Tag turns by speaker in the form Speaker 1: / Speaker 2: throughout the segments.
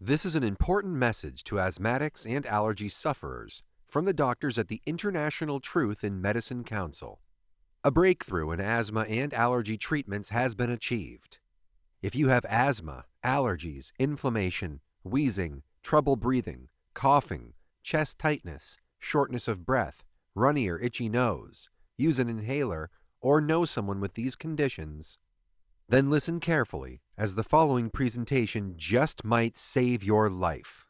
Speaker 1: This is an important message to asthmatics and allergy sufferers from the doctors at the International Truth in Medicine Council. A breakthrough in asthma and allergy treatments has been achieved. If you have asthma, allergies, inflammation, wheezing, trouble breathing, coughing, chest tightness, shortness of breath, runny or itchy nose, use an inhaler, or know someone with these conditions, then listen carefully, as the following presentation just might save your life.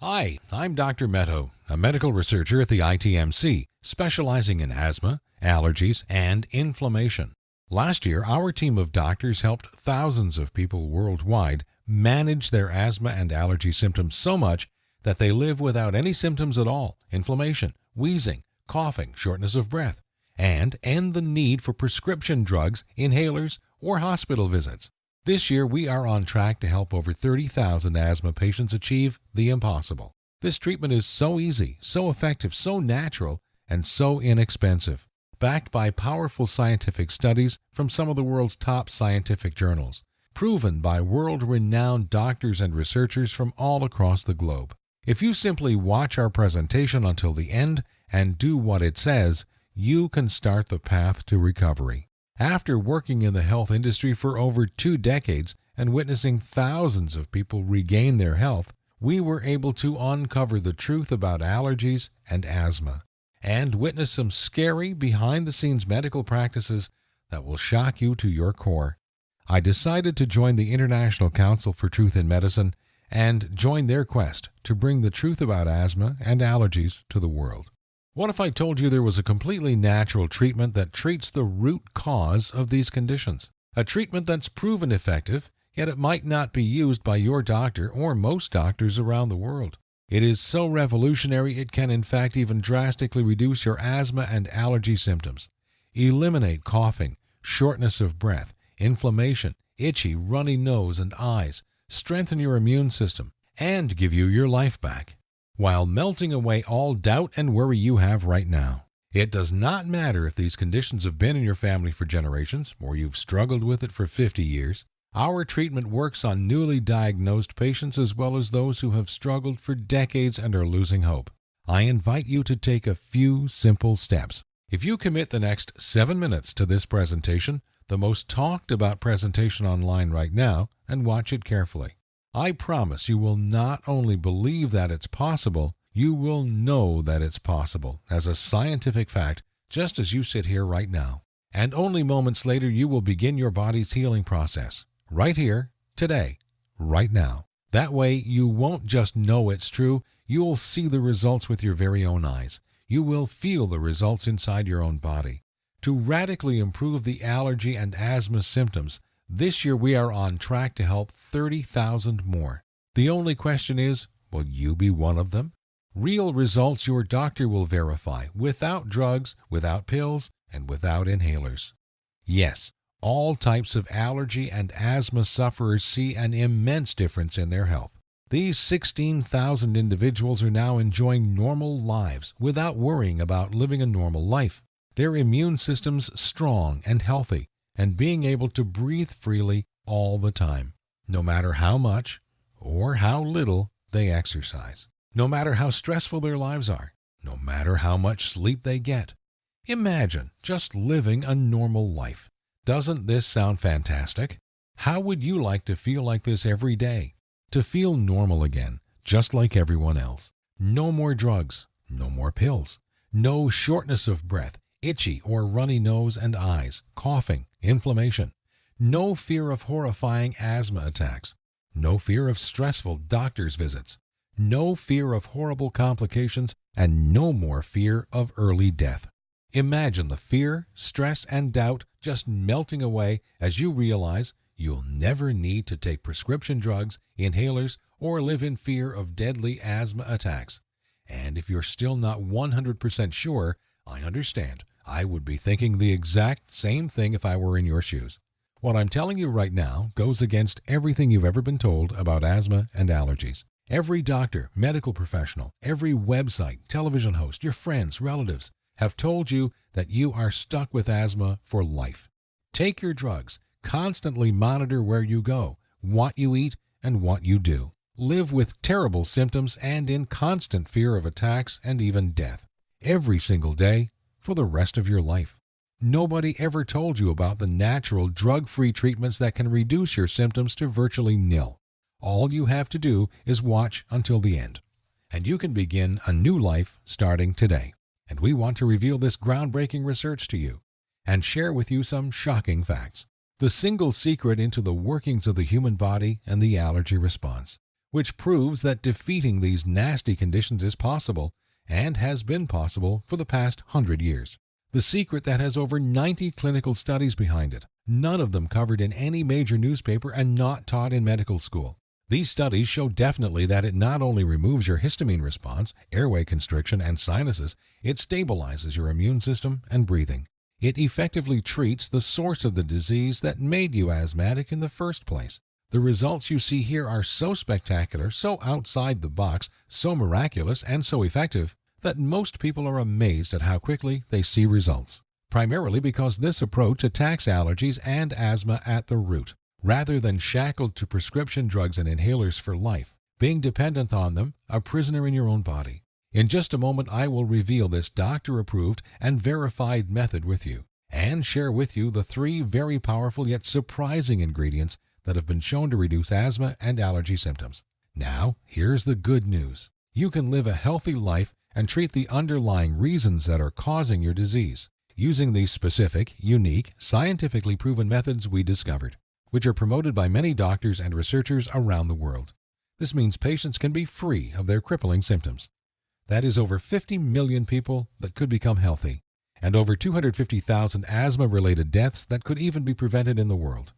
Speaker 2: Hi, I'm Dr. Meadow, a medical researcher at the ITMC, specializing in asthma, allergies, and inflammation. Last year, our team of doctors helped thousands of people worldwide manage their asthma and allergy symptoms so much that they live without any symptoms at all, inflammation, wheezing, coughing, shortness of breath, and end the need for prescription drugs, inhalers, or hospital visits. This year, we are on track to help over 30,000 asthma patients achieve the impossible. This treatment is so easy, so effective, so natural, and so inexpensive, backed by powerful scientific studies from some of the world's top scientific journals, proven by world-renowned doctors and researchers from all across the globe. If you simply watch our presentation until the end and do what it says, you can start the path to recovery. After working in the health industry for over 2 decades and witnessing thousands of people regain their health, we were able to uncover the truth about allergies and asthma and witness some scary behind-the-scenes medical practices that will shock you to your core. I decided to join the International Council for Truth in Medicine and join their quest to bring the truth about asthma and allergies to the world. What if I told you there was a completely natural treatment that treats the root cause of these conditions? A treatment that's proven effective, yet it might not be used by your doctor or most doctors around the world. It is so revolutionary it can in fact even drastically reduce your asthma and allergy symptoms, eliminate coughing, shortness of breath, inflammation, itchy, runny nose and eyes, strengthen your immune system, and give you your life back, while melting away all doubt and worry you have right now. It does not matter if these conditions have been in your family for generations or you've struggled with it for 50 years. Our treatment works on newly diagnosed patients as well as those who have struggled for decades and are losing hope. I invite you to take a few simple steps. If you commit the next 7 minutes to this presentation, the most talked about presentation online right now, and watch it carefully, I promise you will not only believe that it's possible, you will know that it's possible as a scientific fact, just as you sit here right now. And only moments later, you will begin your body's healing process, right here, today, right now. That way, you won't just know it's true, you'll see the results with your very own eyes. You will feel the results inside your own body. To radically improve the allergy and asthma symptoms, this year we are on track to help 30,000 more. The only question is, will you be one of them? Real results your doctor will verify, without drugs, without pills, and without inhalers. Yes, all types of allergy and asthma sufferers see an immense difference in their health. These 16,000 individuals are now enjoying normal lives without worrying about living a normal life. Their immune systems strong and healthy, and being able to breathe freely all the time, no matter how much or how little they exercise, no matter how stressful their lives are, no matter how much sleep they get. Imagine just living a normal life. Doesn't this sound fantastic? How would you like to feel like this every day? To feel normal again, just like everyone else. No more drugs, no more pills, no shortness of breath, itchy or runny nose and eyes, coughing, inflammation, no fear of horrifying asthma attacks, no fear of stressful doctor's visits, no fear of horrible complications, and no more fear of early death. Imagine the fear, stress, and doubt just melting away as you realize you'll never need to take prescription drugs, inhalers, or live in fear of deadly asthma attacks. And if you're still not 100% sure, I understand. I would be thinking the exact same thing if I were in your shoes. What I'm telling you right now goes against everything you've ever been told about asthma and allergies. Every doctor, medical professional, every website, television host, your friends, relatives have told you that you are stuck with asthma for life. Take your drugs. Constantly monitor where you go, what you eat, and what you do. live with terrible symptoms and in constant fear of attacks and even death, every single day for the rest of your life. Nobody ever told you about the natural drug-free treatments that can reduce your symptoms to virtually nil. All you have to do is watch until the end, and you can begin a new life starting today. And we want to reveal this groundbreaking research to you and share with you some shocking facts. The single secret into the workings of the human body and the allergy response, which proves that defeating these nasty conditions is possible and has been possible for the past 100 years. The secret that has over 90 clinical studies behind it, none of them covered in any major newspaper and not taught in medical school. These studies show definitely that it not only removes your histamine response, airway constriction, and sinuses, it stabilizes your immune system and breathing. It effectively treats the source of the disease that made you asthmatic in the first place. The results you see here are so spectacular, so outside the box, so miraculous, and so effective that most people are amazed at how quickly they see results. Primarily because this approach attacks allergies and asthma at the root, rather than shackled to prescription drugs and inhalers for life, being dependent on them, a prisoner in your own body. In just a moment, I will reveal this doctor-approved and verified method with you, and share with you the 3 very powerful yet surprising ingredients that have been shown to reduce asthma and allergy symptoms. Now, here's the good news. You can live a healthy life and treat the underlying reasons that are causing your disease, using these specific, unique, scientifically proven methods we discovered, which are promoted by many doctors and researchers around the world. This means patients can be free of their crippling symptoms. That is over 50 million people that could become healthy, and over 250,000 asthma-related deaths that could even be prevented in the world.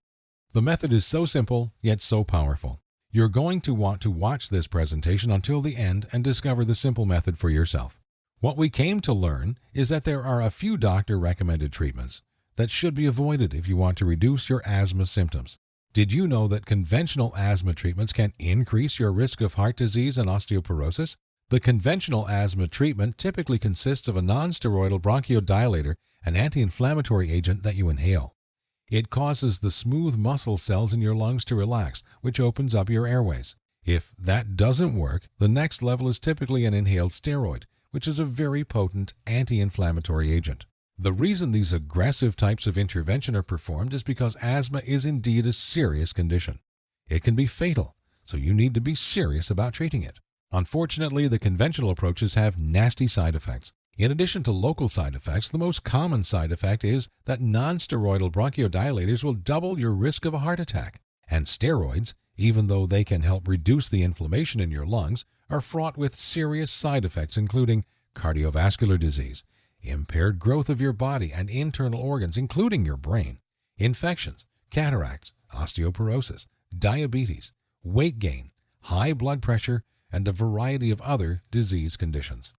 Speaker 2: The method is so simple, yet so powerful. You're going to want to watch this presentation until the end and discover the simple method for yourself. What we came to learn is that there are a few doctor-recommended treatments that should be avoided if you want to reduce your asthma symptoms. Did you know that conventional asthma treatments can increase your risk of heart disease and osteoporosis? The conventional asthma treatment typically consists of a non-steroidal bronchodilator, an anti-inflammatory agent that you inhale. It causes the smooth muscle cells in your lungs to relax, which opens up your airways. If that doesn't work, the next level is typically an inhaled steroid, which is a very potent anti-inflammatory agent. The reason these aggressive types of intervention are performed is because asthma is indeed a serious condition. It can be fatal, so you need to be serious about treating it. Unfortunately, the conventional approaches have nasty side effects. In addition to local side effects, the most common side effect is that non-steroidal bronchodilators will double your risk of a heart attack. And steroids, even though they can help reduce the inflammation in your lungs, are fraught with serious side effects including cardiovascular disease, impaired growth of your body and internal organs including your brain, infections, cataracts, osteoporosis, diabetes, weight gain, high blood pressure, and a variety of other disease conditions.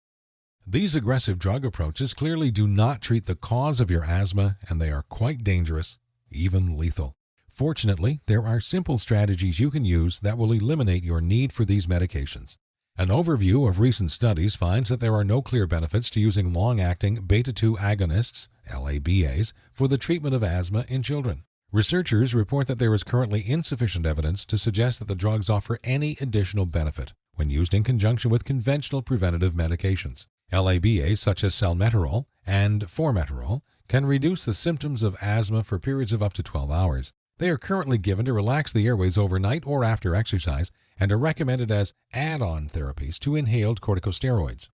Speaker 2: These aggressive drug approaches clearly do not treat the cause of your asthma, and they are quite dangerous, even lethal. Fortunately, there are simple strategies you can use that will eliminate your need for these medications. An overview of recent studies finds that there are no clear benefits to using long-acting beta-2 agonists, LABAs, for the treatment of asthma in children. Researchers report that there is currently insufficient evidence to suggest that the drugs offer any additional benefit when used in conjunction with conventional preventative medications. LABAs such as salmeterol and formoterol can reduce the symptoms of asthma for periods of up to 12 hours. They are currently given to relax the airways overnight or after exercise and are recommended as add-on therapies to inhaled corticosteroids.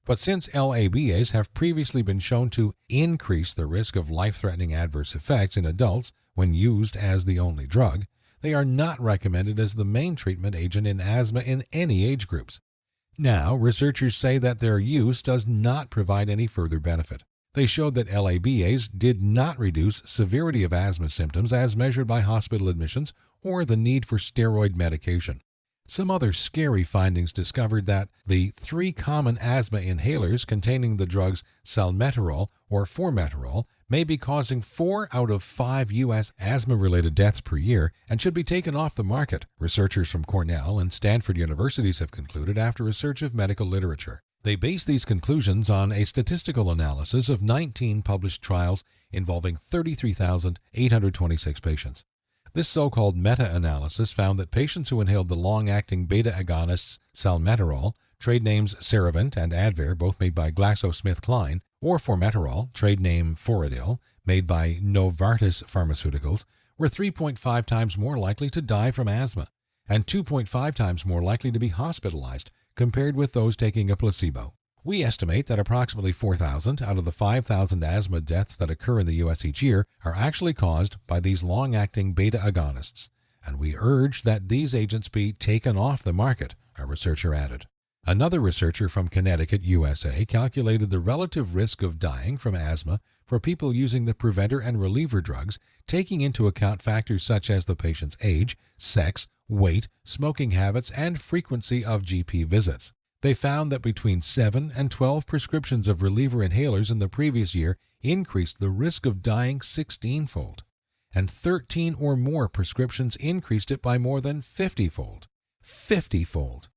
Speaker 2: But since LABAs have previously been shown to increase the risk of life-threatening adverse effects in adults when used as the only drug, they are not recommended as the main treatment agent in asthma in any age groups. Now, researchers say that their use does not provide any further benefit. They showed that LABAs did not reduce severity of asthma symptoms as measured by hospital admissions or the need for steroid medication. Some other scary findings discovered that the 3 common asthma inhalers containing the drugs salmeterol or formoterol may be causing 4 out of 5 U.S. asthma-related deaths per year and should be taken off the market, researchers from Cornell and Stanford universities have concluded after a search of medical literature. They base these conclusions on a statistical analysis of 19 published trials involving 33,826 patients. This so-called meta-analysis found that patients who inhaled the long-acting beta-agonists salmeterol, trade names Ceravent and Advair, both made by GlaxoSmithKline, or formoterol, trade name Foradil, made by Novartis Pharmaceuticals, were 3.5 times more likely to die from asthma and 2.5 times more likely to be hospitalized compared with those taking a placebo. We estimate that approximately 4,000 out of the 5,000 asthma deaths that occur in the U.S. each year are actually caused by these long-acting beta-agonists, and we urge that these agents be taken off the market, a researcher added. Another researcher from Connecticut, USA, calculated the relative risk of dying from asthma for people using the preventer and reliever drugs, taking into account factors such as the patient's age, sex, weight, smoking habits, and frequency of GP visits. They found that between 7 and 12 prescriptions of reliever inhalers in the previous year increased the risk of dying 16-fold, and 13 or more prescriptions increased it by more than 50-fold. 50-fold!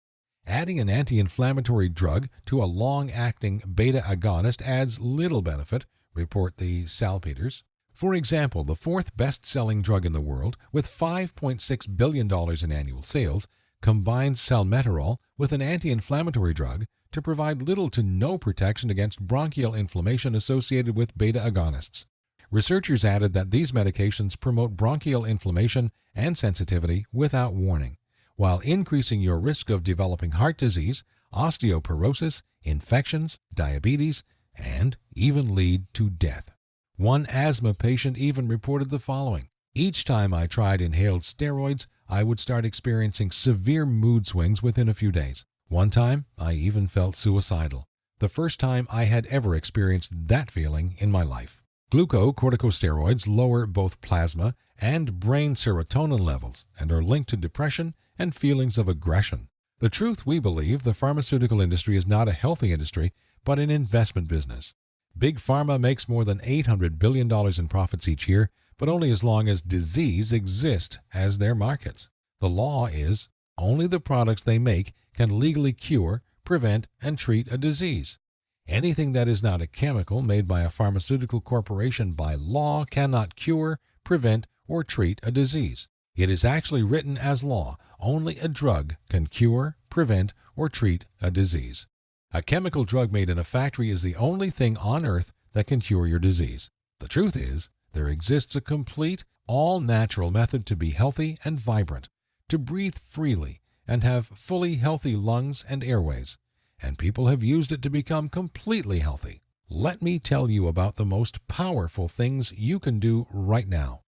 Speaker 2: Adding an anti-inflammatory drug to a long-acting beta-agonist adds little benefit, report the Salpeters. For example, the fourth best-selling drug in the world, with $5.6 billion in annual sales, combines salmeterol with an anti-inflammatory drug to provide little to no protection against bronchial inflammation associated with beta-agonists. Researchers added that these medications promote bronchial inflammation and sensitivity without warning, while increasing your risk of developing heart disease, osteoporosis, infections, diabetes, and even lead to death. One asthma patient even reported the following: "Each time I tried inhaled steroids, I would start experiencing severe mood swings within a few days. One time, I even felt suicidal. The first time I had ever experienced that feeling in my life." Glucocorticosteroids lower both plasma and brain serotonin levels and are linked to depression and feelings of aggression. The truth, we believe, the pharmaceutical industry is not a healthy industry, but an investment business. Big Pharma makes more than $800 billion in profits each year, but only as long as disease exists as their markets. The law is only the products they make can legally cure, prevent, and treat a disease. Anything that is not a chemical made by a pharmaceutical corporation by law cannot cure, prevent, or treat a disease. It is actually written as law. Only a drug can cure, prevent, or treat a disease. A chemical drug made in a factory is the only thing on earth that can cure your disease. The truth is, there exists a complete, all-natural method to be healthy and vibrant, to breathe freely, and have fully healthy lungs and airways, and people have used it to become completely healthy. Let me tell you about the most powerful things you can do right now.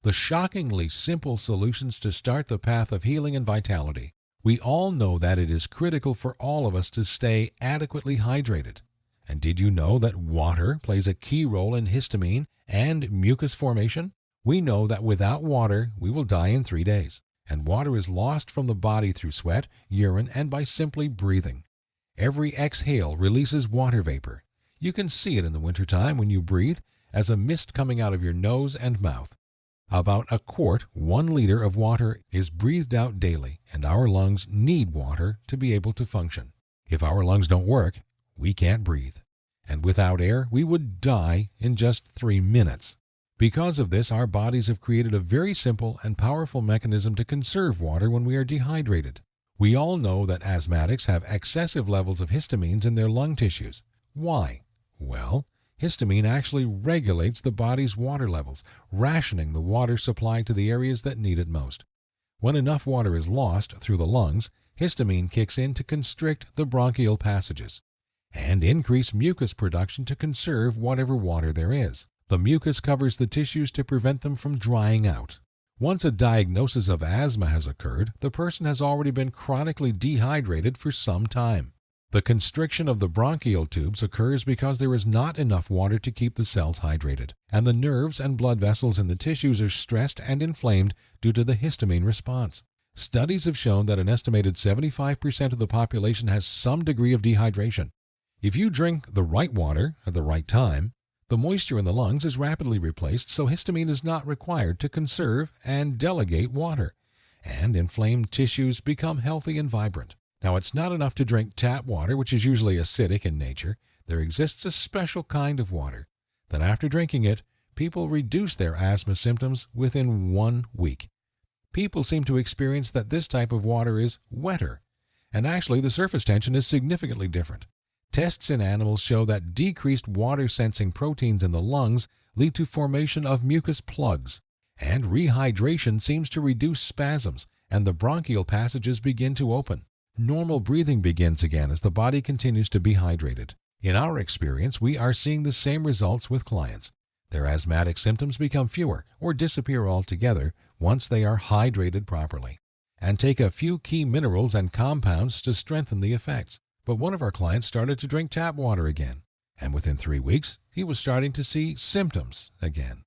Speaker 2: The shockingly simple solutions to start the path of healing and vitality. We all know that it is critical for all of us to stay adequately hydrated. And did you know that water plays a key role in histamine and mucus formation? We know that without water, we will die in 3 days. And water is lost from the body through sweat, urine, and by simply breathing. Every exhale releases water vapor. You can see it in the wintertime when you breathe as a mist coming out of your nose and mouth. About a quart, 1 liter of water is breathed out daily, and our lungs need water to be able to function. If our lungs don't work, we can't breathe. And without air, we would die in just 3 minutes. Because of this, our bodies have created a very simple and powerful mechanism to conserve water when we are dehydrated. We all know that asthmatics have excessive levels of histamines in their lung tissues. Why? Well, histamine actually regulates the body's water levels, rationing the water supply to the areas that need it most. When enough water is lost through the lungs, histamine kicks in to constrict the bronchial passages and increase mucus production to conserve whatever water there is. The mucus covers the tissues to prevent them from drying out. Once a diagnosis of asthma has occurred, the person has already been chronically dehydrated for some time. The constriction of the bronchial tubes occurs because there is not enough water to keep the cells hydrated, and the nerves and blood vessels in the tissues are stressed and inflamed due to the histamine response. Studies have shown that an estimated 75% of the population has some degree of dehydration. If you drink the right water at the right time, the moisture in the lungs is rapidly replaced, so histamine is not required to conserve and delegate water, and inflamed tissues become healthy and vibrant. Now, it's not enough to drink tap water, which is usually acidic in nature. There exists a special kind of water that after drinking it, people reduce their asthma symptoms within 1 week. people seem to experience that this type of water is wetter, and actually the surface tension is significantly different. Tests in animals show that decreased water-sensing proteins in the lungs lead to formation of mucus plugs, and rehydration seems to reduce spasms, and the bronchial passages begin to open. Normal breathing begins again as the body continues to be hydrated. In our experience, we are seeing the same results with clients. Their asthmatic symptoms become fewer or disappear altogether once they are hydrated properly, and take a few key minerals and compounds to strengthen the effects. But one of our clients started to drink tap water again, and within 3 weeks, he was starting to see symptoms again,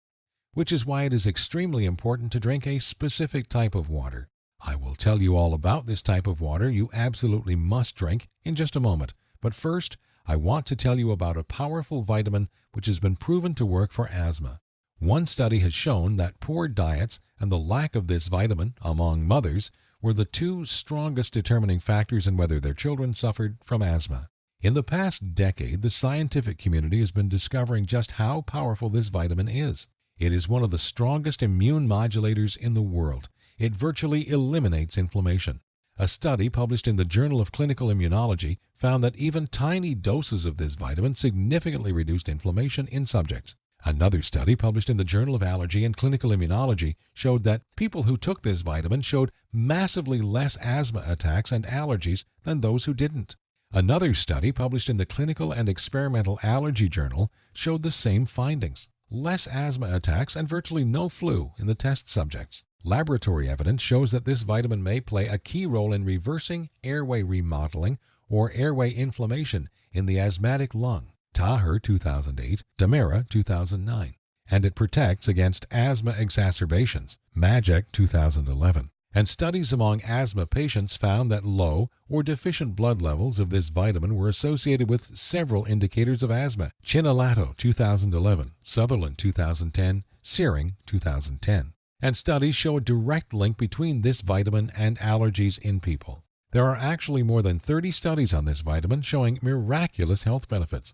Speaker 2: which is why it is extremely important to drink a specific type of water. I will tell you all about this type of water you absolutely must drink in just a moment, but first, I want to tell you about a powerful vitamin which has been proven to work for asthma. One study has shown that poor diets and the lack of this vitamin among mothers were the two strongest determining factors in whether their children suffered from asthma. In the past decade, the scientific community has been discovering just how powerful this vitamin is. It is one of the strongest immune modulators in the world. It virtually eliminates inflammation. A study published in the Journal of Clinical Immunology found that even tiny doses of this vitamin significantly reduced inflammation in subjects. Another study published in the Journal of Allergy and Clinical Immunology showed that people who took this vitamin showed massively less asthma attacks and allergies than those who didn't. Another study published in the Clinical and Experimental Allergy Journal showed the same findings: less asthma attacks and virtually no flu in the test subjects. Laboratory evidence shows that this vitamin may play a key role in reversing airway remodeling or airway inflammation in the asthmatic lung. Taher 2008, Damara 2009, and it protects against asthma exacerbations. Majek 2011. And studies among asthma patients found that low or deficient blood levels of this vitamin were associated with several indicators of asthma. Chinalato 2011, Sutherland 2010, Searing 2010. And studies show a direct link between this vitamin and allergies in people. There are actually more than 30 studies on this vitamin showing miraculous health benefits.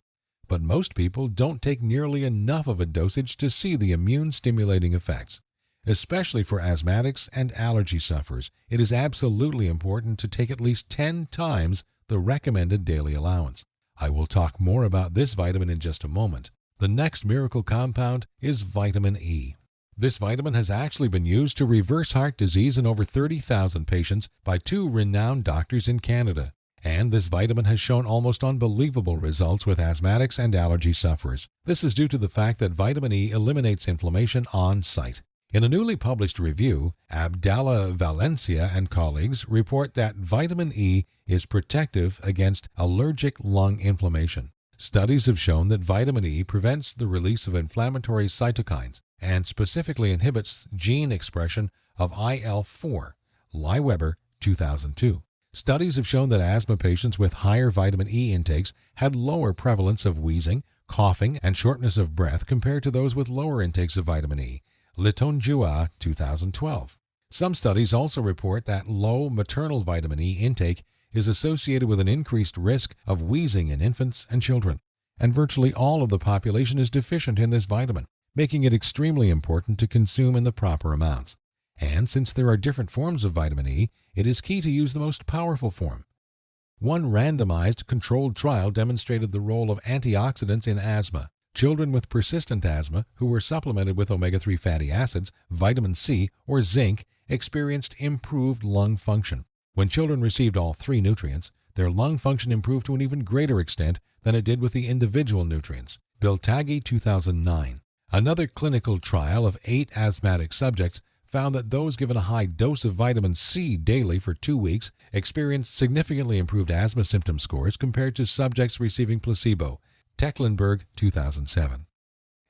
Speaker 2: But most people don't take nearly enough of a dosage to see the immune-stimulating effects. Especially for asthmatics and allergy sufferers, it is absolutely important to take at least 10 times the recommended daily allowance. I will talk more about this vitamin in just a moment. The next miracle compound is vitamin E. This vitamin has actually been used to reverse heart disease in over 30,000 patients by 2 renowned doctors in Canada. And this vitamin has shown almost unbelievable results with asthmatics and allergy sufferers. This is due to the fact that vitamin E eliminates inflammation on site. In a newly published review, Abdallah Valencia and colleagues report that vitamin E is protective against allergic lung inflammation. Studies have shown that vitamin E prevents the release of inflammatory cytokines and specifically inhibits gene expression of IL-4, Lieweber 2002. Studies have shown that asthma patients with higher vitamin E intakes had lower prevalence of wheezing, coughing, and shortness of breath compared to those with lower intakes of vitamin E, Litonjua 2012. Some studies also report that low maternal vitamin E intake is associated with an increased risk of wheezing in infants and children, and virtually all of the population is deficient in this vitamin, making it extremely important to consume in the proper amounts. And since there are different forms of vitamin E, it is key to use the most powerful form. One randomized controlled trial demonstrated the role of antioxidants in asthma. Children with persistent asthma who were supplemented with omega-3 fatty acids, vitamin C, or zinc experienced improved lung function. When children received all 3 nutrients, their lung function improved to an even greater extent than it did with the individual nutrients. Biltagi 2009. Another clinical trial of 8 asthmatic subjects found that those given a high dose of vitamin C daily for 2 weeks experienced significantly improved asthma symptom scores compared to subjects receiving placebo. Tecklenburg 2007.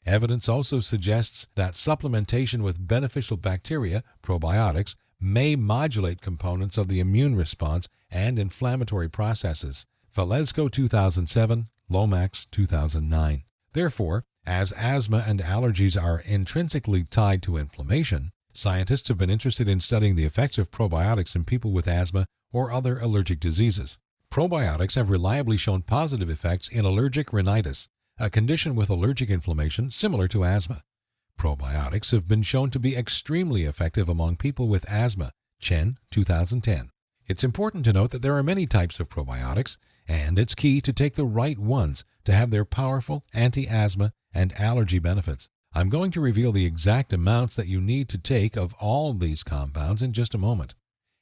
Speaker 2: Evidence also suggests that supplementation with beneficial bacteria, probiotics, may modulate components of the immune response and inflammatory processes. Valesco 2007, Lomax 2009. Therefore, as asthma and allergies are intrinsically tied to inflammation, scientists have been interested in studying the effects of probiotics in people with asthma or other allergic diseases. Probiotics have reliably shown positive effects in allergic rhinitis, a condition with allergic inflammation similar to asthma. Probiotics have been shown to be extremely effective among people with asthma. Chen, 2010. It's important to note that there are many types of probiotics, and it's key to take the right ones to have their powerful anti-asthma and allergy benefits. I'm going to reveal the exact amounts that you need to take of all these compounds in just a moment,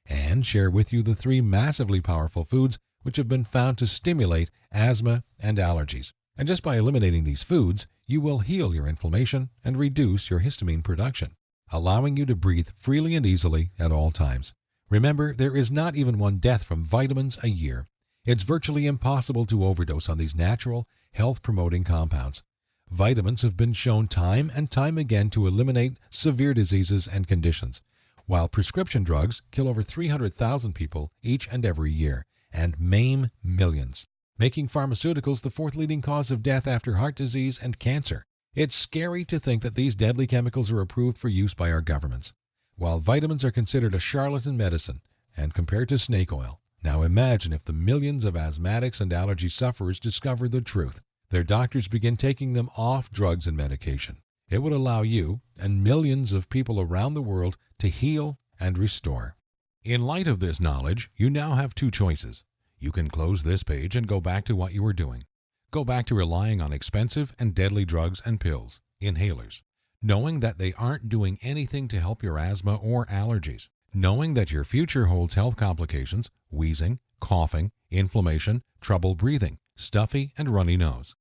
Speaker 2: and share with you the 3 massively powerful foods which have been found to stimulate asthma and allergies. And just by eliminating these foods, you will heal your inflammation and reduce your histamine production, allowing you to breathe freely and easily at all times. Remember, there is not even one death from vitamins a year. It's virtually impossible to overdose on these natural, health-promoting compounds. Vitamins have been shown time and time again to eliminate severe diseases and conditions, while prescription drugs kill over 300,000 people each and every year and maim millions, making pharmaceuticals the 4th leading cause of death after heart disease and cancer. It's scary to think that these deadly chemicals are approved for use by our governments, while vitamins are considered a charlatan medicine and compared to snake oil. Now imagine if the millions of asthmatics and allergy sufferers discover the truth. Their doctors begin taking them off drugs and medication. It would allow you and millions of people around the world to heal and restore. In light of this knowledge, you now have 2 choices. You can close this page and go back to what you were doing. Go back to relying on expensive and deadly drugs and pills, inhalers, knowing that they aren't doing anything to help your asthma or allergies, knowing that your future holds health complications, wheezing, coughing, inflammation, trouble breathing, stuffy and runny nose,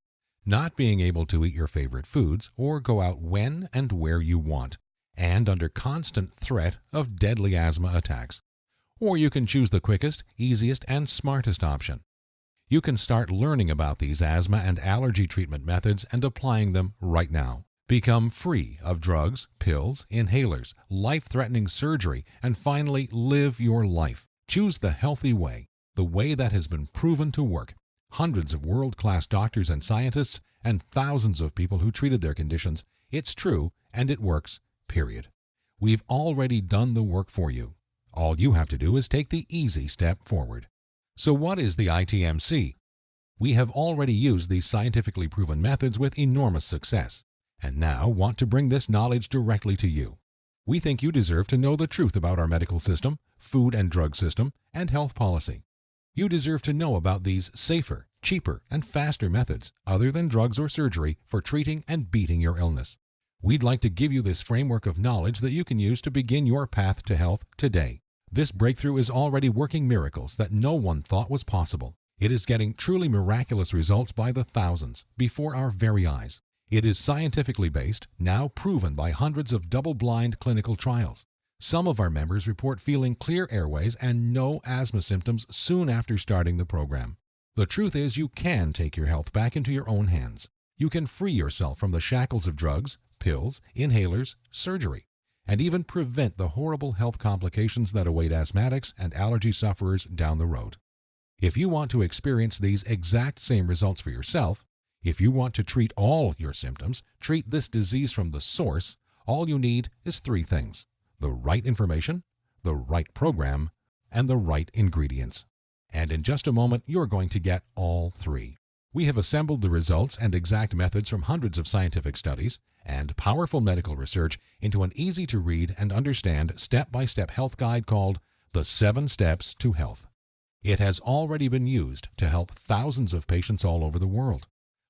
Speaker 2: not being able to eat your favorite foods or go out when and where you want, and under constant threat of deadly asthma attacks. Or you can choose the quickest, easiest, and smartest option. You can start learning about these asthma and allergy treatment methods and applying them right now. Become free of drugs, pills, inhalers, life-threatening surgery, and finally live your life. Choose the healthy way, the way that has been proven to work. Hundreds of world-class doctors and scientists and thousands of people who treated their conditions. It's true and it works, period. We've already done the work for you. All you have to do is take the easy step forward. So what is the ITMC? We have already used these scientifically proven methods with enormous success, and now want to bring this knowledge directly to you. We think you deserve to know the truth about our medical system, food and drug system, and health policy. You deserve to know about these safer, cheaper, and faster methods other than drugs or surgery for treating and beating your illness. We'd like to give you this framework of knowledge that you can use to begin your path to health today. This breakthrough is already working miracles that no one thought was possible. It is getting truly miraculous results by the thousands before our very eyes. It is scientifically based, now proven by hundreds of double-blind clinical trials. Some of our members report feeling clear airways and no asthma symptoms soon after starting the program. The truth is you can take your health back into your own hands. You can free yourself from the shackles of drugs, pills, inhalers, surgery, and even prevent the horrible health complications that await asthmatics and allergy sufferers down the road. If you want to experience these exact same results for yourself, if you want to treat all your symptoms, treat this disease from the source, all you need is 3 things: the right information, the right program, and the right ingredients. And in just a moment, you're going to get all 3. We have assembled the results and exact methods from hundreds of scientific studies and powerful medical research into an easy-to-read and understand step-by-step health guide called The 7 Steps to Health. It has already been used to help thousands of patients all over the world.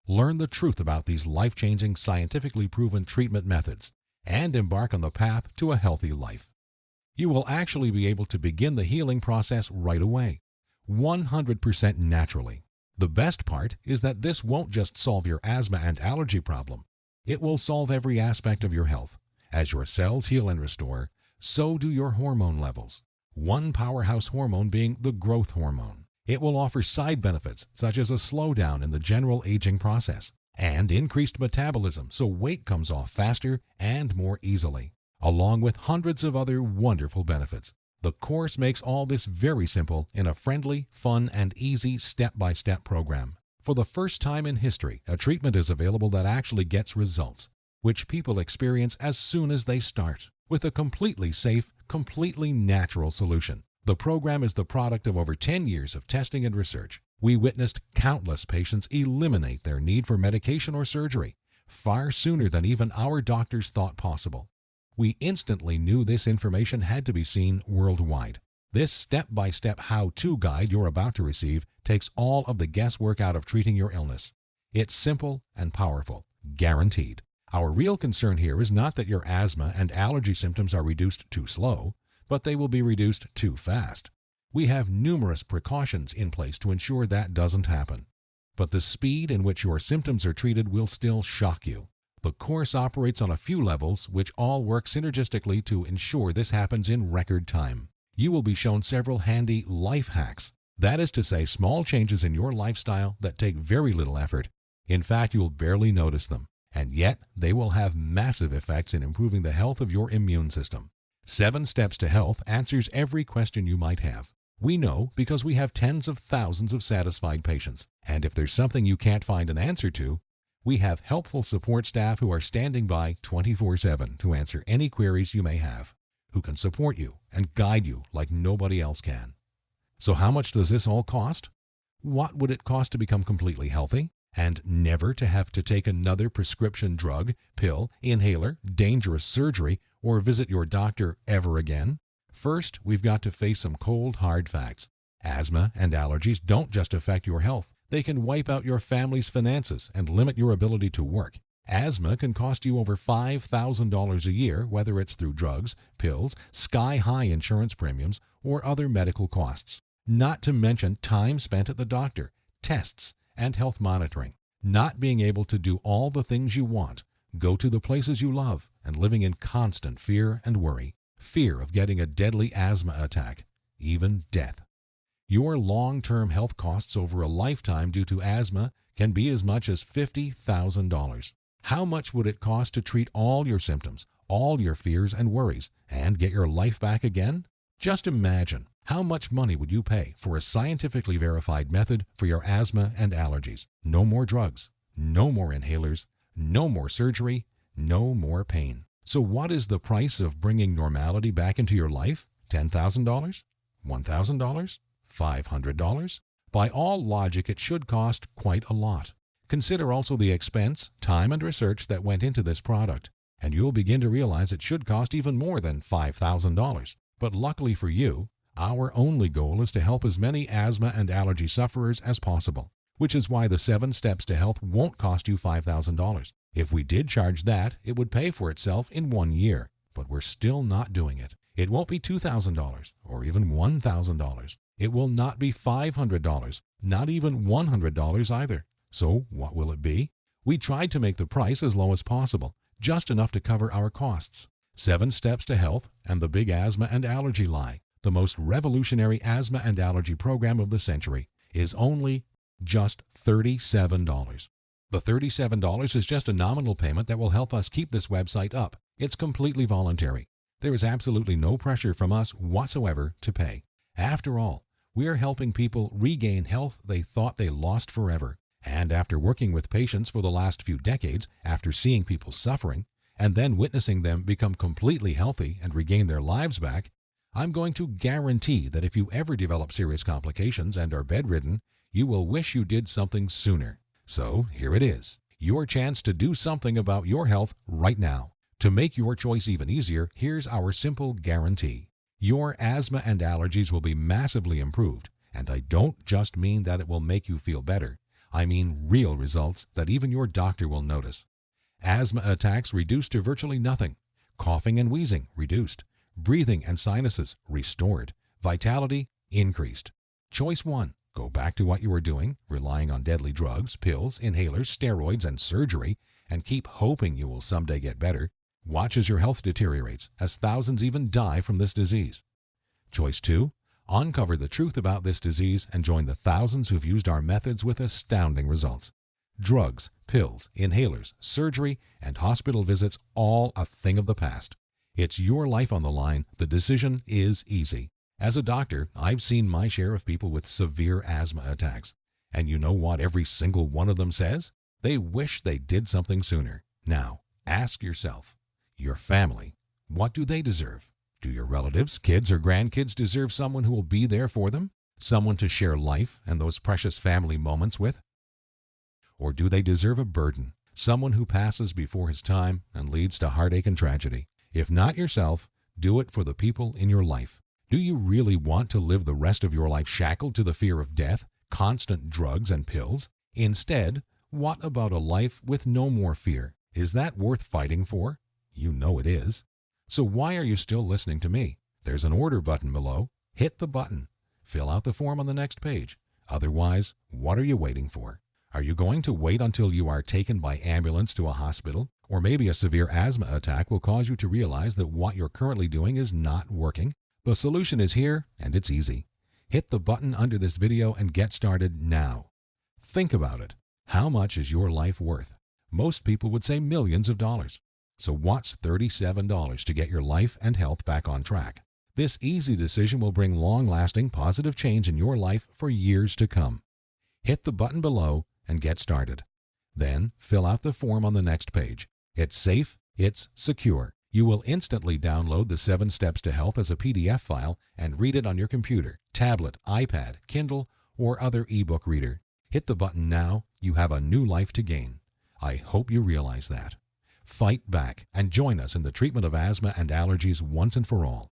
Speaker 2: Learn the truth about these life-changing, scientifically proven treatment methods and embark on the path to a healthy life. You will actually be able to begin the healing process right away, 100% naturally. The best part is that this won't just solve your asthma and allergy problem. It will solve every aspect of your health. As your cells heal and restore, so do your hormone levels. One powerhouse hormone being the growth hormone. It will offer side benefits such as a slowdown in the general aging process and increased metabolism so weight comes off faster and more easily, along with hundreds of other wonderful benefits. The course makes all this very simple in a friendly, fun, and easy step-by-step program. For the first time in history, a treatment is available that actually gets results, which people experience as soon as they start, with a completely safe, completely natural solution. The program is the product of over 10 years of testing and research. We witnessed countless patients eliminate their need for medication or surgery, far sooner than even our doctors thought possible. We instantly knew this information had to be seen worldwide. This step-by-step how-to guide you're about to receive takes all of the guesswork out of treating your illness. It's simple and powerful, guaranteed. Our real concern here is not that your asthma and allergy symptoms are reduced too slow, but they will be reduced too fast. We have numerous precautions in place to ensure that doesn't happen. But the speed in which your symptoms are treated will still shock you. The course operates on a few levels which all work synergistically to ensure this happens in record time. You will be shown several handy life hacks. That is to say, small changes in your lifestyle that take very little effort. In fact, you'll barely notice them, and yet they will have massive effects in improving the health of your immune system. 7 Steps to Health answers every question you might have. We know because we have tens of thousands of satisfied patients, and if there's something you can't find an answer to, we have helpful support staff who are standing by 24/7 to answer any queries you may have, who can support you and guide you like nobody else can. So how much does this all cost? What would it cost to become completely healthy and never to have to take another prescription drug, pill, inhaler, dangerous surgery, or visit your doctor ever again? First, we've got to face some cold, hard facts. Asthma and allergies don't just affect your health. They can wipe out your family's finances and limit your ability to work. Asthma can cost you over $5,000 a year, whether it's through drugs, pills, sky-high insurance premiums, or other medical costs. Not to mention time spent at the doctor, tests, and health monitoring. Not being able to do all the things you want, go to the places you love, and living in constant fear and worry. Fear of getting a deadly asthma attack, even death. Your long-term health costs over a lifetime due to asthma can be as much as $50,000. How much would it cost to treat all your symptoms, all your fears and worries, and get your life back again? Just imagine, how much money would you pay for a scientifically verified method for your asthma and allergies? No more drugs, no more inhalers, no more surgery, no more pain. So what is the price of bringing normality back into your life? $10,000? $1,000? $500? By all logic, it should cost quite a lot. Consider also the expense, time, and research that went into this product, and you'll begin to realize it should cost even more than $5,000. But luckily for you, our only goal is to help as many asthma and allergy sufferers as possible, which is why the 7 Steps to Health won't cost you $5,000. If we did charge that, it would pay for itself in 1 year, but we're still not doing it. It won't be $2,000 or even $1,000. It will not be $500, not even $100 either. So what will it be? We tried to make the price as low as possible, just enough to cover our costs. 7 Steps to Health and the Big Asthma and Allergy Lie, the most revolutionary asthma and allergy program of the century, is only just $37. The $37 is just a nominal payment that will help us keep this website up. It's completely voluntary. There is absolutely no pressure from us whatsoever to pay. After all, we're helping people regain health they thought they lost forever. And after working with patients for the last few decades, after seeing people suffering, and then witnessing them become completely healthy and regain their lives back, I'm going to guarantee that if you ever develop serious complications and are bedridden, you will wish you did something sooner. So here it is, your chance to do something about your health right now. To make your choice even easier, here's our simple guarantee. Your asthma and allergies will be massively improved, and I don't just mean that it will make you feel better. I mean real results that even your doctor will notice. Asthma attacks reduced to virtually nothing. Coughing and wheezing reduced. Breathing and sinuses restored. Vitality increased. Choice 1. Go back to what you were doing, relying on deadly drugs, pills, inhalers, steroids, and surgery, and keep hoping you will someday get better. Watch as your health deteriorates, as thousands even die from this disease. Choice 2. Uncover the truth about this disease and join the thousands who've used our methods with astounding results. Drugs, pills, inhalers, surgery, and hospital visits all a thing of the past. It's your life on the line. The decision is easy. As a doctor, I've seen my share of people with severe asthma attacks. And you know what every single one of them says? They wish they did something sooner. Now, ask yourself, your family, what do they deserve? Do your relatives, kids, or grandkids deserve someone who will be there for them? Someone to share life and those precious family moments with? Or do they deserve a burden? someone who passes before his time and leads to heartache and tragedy. If not yourself, do it for the people in your life. Do you really want to live the rest of your life shackled to the fear of death, constant drugs and pills? Instead, what about a life with no more fear? Is that worth fighting for? You know it is. So why are you still listening to me? There's an order button below. Hit the button. Fill out the form on the next page. Otherwise, what are you waiting for? Are you going to wait until you are taken by ambulance to a hospital? Or maybe a severe asthma attack will cause you to realize that what you're currently doing is not working? The solution is here, and it's easy. Hit the button under this video and get started now. Think about it. How much is your life worth? Most people would say millions of dollars. So what's $37 to get your life and health back on track? This easy decision will bring long-lasting positive change in your life for years to come. Hit the button below and get started. Then fill out the form on the next page. It's safe, it's secure. You will instantly download the 7 Steps to Health as a PDF file and read it on your computer, tablet, iPad, Kindle, or other ebook reader. Hit the button now. You have a new life to gain. I hope you realize that. Fight back and join us in the treatment of asthma and allergies once and for all.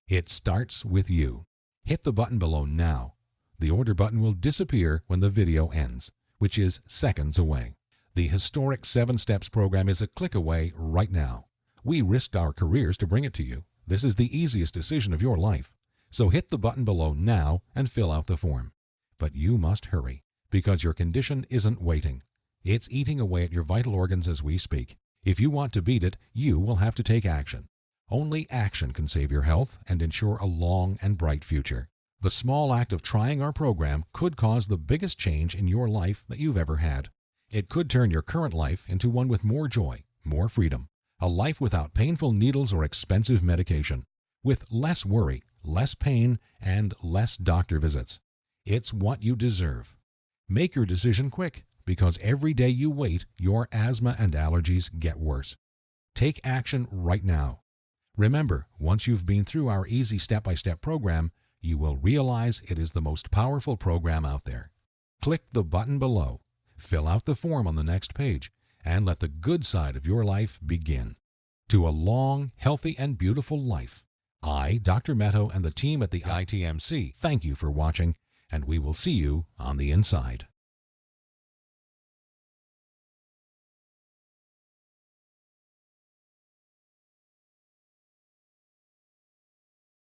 Speaker 2: It starts with you. Hit the button below now. The order button will disappear when the video ends, which is seconds away. The historic 7 Steps program is a click away right now. We risked our careers to bring it to you. This is the easiest decision of your life. So hit the button below now and fill out the form. But you must hurry, because your condition isn't waiting. It's eating away at your vital organs as we speak. If you want to beat it, you will have to take action. Only action can save your health and ensure a long and bright future. The small act of trying our program could cause the biggest change in your life that you've ever had. It could turn your current life into one with more joy, more freedom, a life without painful needles or expensive medication, with less worry, less pain, and less doctor visits. It's what you deserve. Make your decision quick, because every day you wait, your asthma and allergies get worse. Take action right now. Remember, once you've been through our easy step-by-step program, you will realize it is the most powerful program out there. Click the button below, fill out the form on the next page, and let the good side of your life begin. To a long, healthy, and beautiful life. I, Dr. Meadow, and the team at the ITMC thank you for watching, and we will see you on the inside.